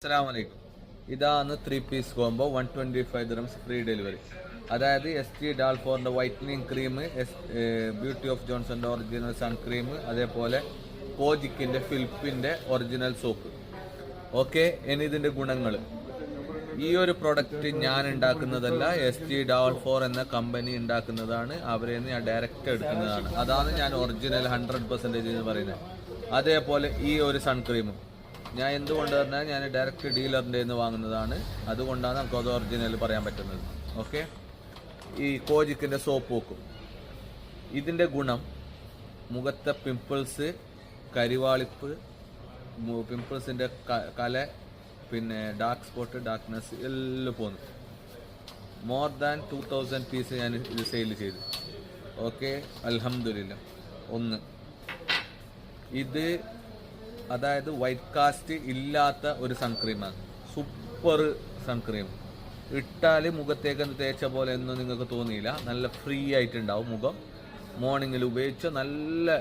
അസ്സലാമലൈക്കും. ഇതാണ് 3 piece combo 125 dirhams free delivery. അതായത് ST ഡാൽഫോറിന്റെ വൈറ്റനിങ് ക്രീം, ബ്യൂട്ടി ഓഫ് ജോൺസന്റെ ഒറിജിനൽ സൺ ക്രീം, അതേപോലെ കോജിക്കിന്റെ ഫിലിപ്പിന്റെ ഒറിജിനൽ സോപ്പ്. ഓക്കെ, ഇനി ഇതിന്റെ ഗുണങ്ങൾ. ഈ ഒരു പ്രൊഡക്റ്റ് ഞാൻ ഉണ്ടാക്കുന്നതല്ല, ST ഡാൽഫോർ എന്ന കമ്പനി ഉണ്ടാക്കുന്നതാണ്. അവരെ ഞാൻ ഡയറക്റ്റ് എടുക്കുന്നതാണ്. അതാണ് ഞാൻ ഒറിജിനൽ 100% എന്ന് പറയുന്നത്. അതേപോലെ ഈ ഒരു സൺക്രീമും ഞാൻ എന്തുകൊണ്ട് പറഞ്ഞാൽ ഞാൻ ഡയറക്റ്റ് ഡീലറിൻ്റെ നിന്ന് വാങ്ങുന്നതാണ്. അതുകൊണ്ടാണ് നമുക്ക് അത് ഒറിജിനൽ പറയാൻ പറ്റുന്നത്. ഓക്കെ, ഈ കോജിക്കിൻ്റെ സോപ്പ് വെക്കും. ഇതിൻ്റെ ഗുണം മുഖത്തെ പിമ്പിൾസ്, കരിവാളിപ്പ്, പിമ്പിൾസിൻ്റെ കല, പിന്നെ ഡാർക്ക് സ്പോട്ട്, ഡാർക്ക്നെസ് എല്ലാം പോന്നു. മോർ ദാൻ 2000 പീസ് ഞാൻ ഇത് സെയിൽ ചെയ്തു. ഓക്കെ, അൽഹംദുലില്ലാ. ഒന്ന് ഇത് അതായത് വൈറ്റ് കാസ്റ്റ് ഇല്ലാത്ത ഒരു സൺക്രീമാണ്. Super sun cream. ഇട്ടാൽ മുഖത്തേക്ക് തേച്ച പോലെ ഒന്നും നിങ്ങൾക്ക് തോന്നിയില്ല. നല്ല ഫ്രീ ആയിട്ടുണ്ടാവും മുഖം. മോർണിംഗിൽ ഉപയോഗിച്ച നല്ല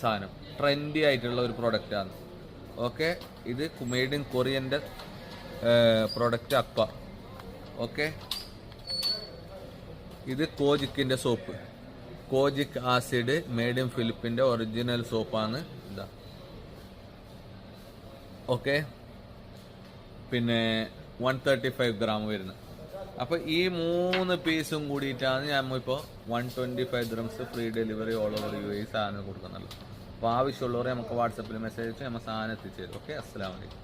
സാധനം, ട്രെൻഡി ആയിട്ടുള്ള ഒരു പ്രൊഡക്റ്റാണ്. ഓക്കെ, ഇത് മെയ്ഡ് ഇൻ കൊറിയൻ്റെ പ്രൊഡക്റ്റ് അക്വ. ഓക്കെ, ഇത് കോജിക്കിൻ്റെ soap, kojic acid made in ഫിലിപ്പിൻ്റെ ഒറിജിനൽ സോപ്പാണ്. ഇതാ. ഓക്കെ, പിന്നെ 135 ഗ്രാം വരുന്നത്. അപ്പോൾ ഈ 3 പീസും കൂടിയിട്ടാണ് ഇപ്പോൾ 125 dirhams free delivery all over UAE സാധനം കൊടുക്കുന്നുള്ളൂ. അപ്പോൾ ആവശ്യമുള്ളവരെ നമുക്ക് വാട്സപ്പിൽ മെസ്സേജ് അയച്ച് നമ്മൾ സാധനം എത്തിച്ചു തരും. ഓക്കെ, അസ്സലാമു അലൈക്കും.